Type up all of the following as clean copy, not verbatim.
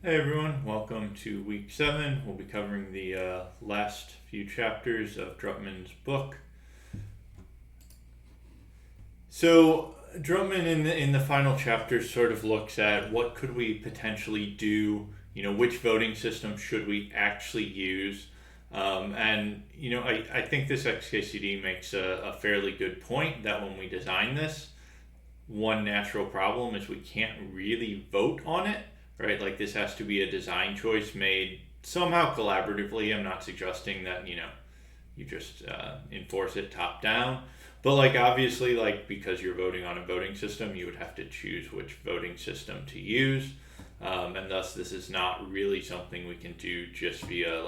Hey everyone, welcome to week 7. We'll be covering the last few chapters of Drutman's book. So Drutman in the final chapter sort of looks at what could we potentially do, which voting system should we actually use. I think this XKCD makes a fairly good point that when we design this, one natural problem is we can't really vote on it. Right, like this has to be a design choice made somehow collaboratively. I'm not suggesting that you just enforce it top down, but obviously because you're voting on a voting system, you would have to choose which voting system to use, and thus this is not really something we can do just via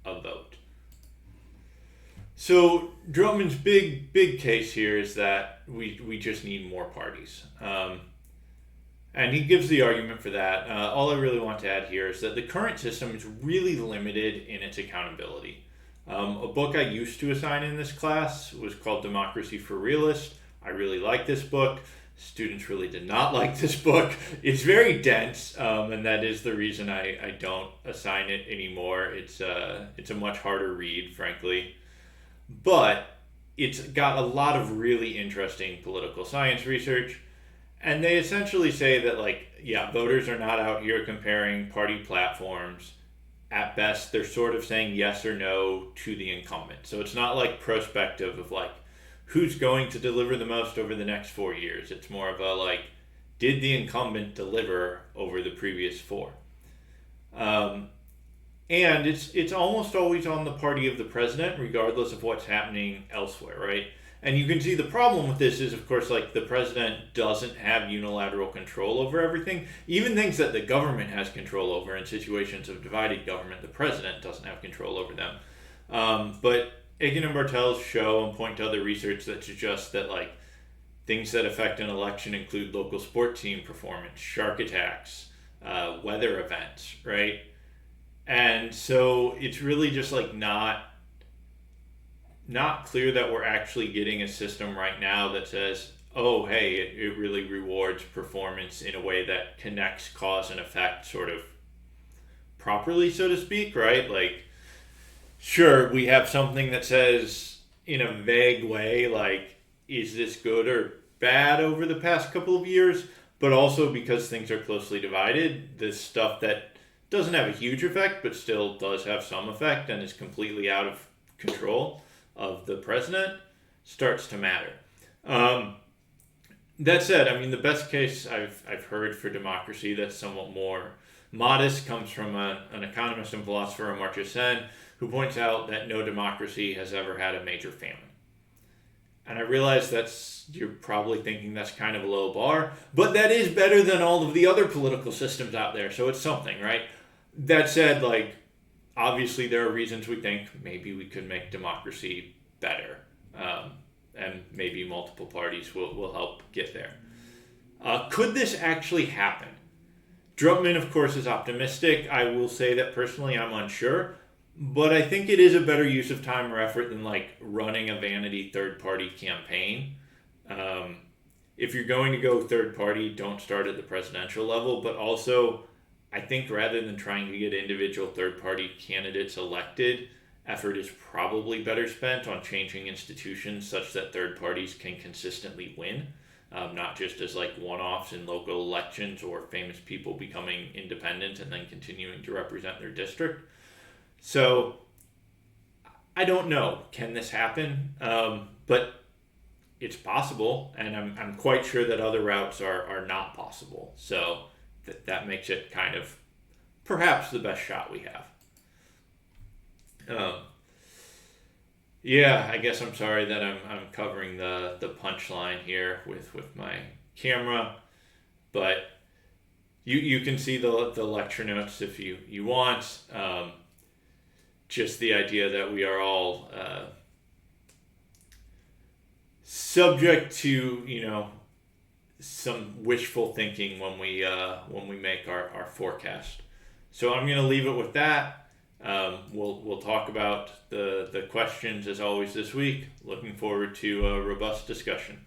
a vote. So Drutman's big case here is that we just need more parties. And he gives the argument for that. All I really want to add here is that the current system is really limited in its accountability. A book I used to assign in this class was called Democracy for Realists. I really like this book. Students really did not like this book. It's very dense, and that is the reason I don't assign it anymore. It's a much harder read, frankly. But it's got a lot of really interesting political science research. And they essentially say that, voters are not out here comparing party platforms. At best, they're sort of saying yes or no to the incumbent. So it's not prospective of who's going to deliver the most over the next 4 years. It's more of a did the incumbent deliver over the previous 4? And it's almost always on the party of the president, regardless of what's happening elsewhere, right? And you can see the problem with this is, of course, the president doesn't have unilateral control over everything. Even things that the government has control over in situations of divided government, the president doesn't have control over them. But Aiken and Bartels show and point to other research that suggests that, things that affect an election include local sport team performance, shark attacks, weather events, right? And so it's really just, not clear that we're actually getting a system right now that says, oh, hey, it really rewards performance in a way that connects cause and effect sort of properly, so to speak, right? Sure, we have something that says in a vague way, is this good or bad over the past couple of years? But also because things are closely divided, this stuff that doesn't have a huge effect, but still does have some effect and is completely out of control of the president starts to matter. That said, the best case I've heard for democracy that's somewhat more modest comes from an economist and philosopher, Amartya Sen, who points out that no democracy has ever had a major famine. And I realize you're probably thinking that's kind of a low bar, but that is better than all of the other political systems out there, so it's something, right? That said, obviously, there are reasons we think maybe we could make democracy better, and maybe multiple parties will help get there. Could this actually happen? Drutman, of course, is optimistic. I will say that personally I'm unsure, but I think it is a better use of time or effort than running a vanity third-party campaign. If you're going to go third-party, don't start at the presidential level, but also I think rather than trying to get individual third-party candidates elected, effort is probably better spent on changing institutions such that third parties can consistently win, not just as one-offs in local elections or famous people becoming independent and then continuing to represent their district. So I don't know, can this happen? But it's possible, and I'm quite sure that other routes are not possible. So that makes it kind of perhaps the best shot we have. I guess I'm sorry that I'm covering the punchline here with my camera, but you can see the lecture notes if you want. Just the idea that we are all subject to some wishful thinking when we make our forecast. So I'm going to leave it with that. We'll talk about the questions as always this week. Looking forward to a robust discussion.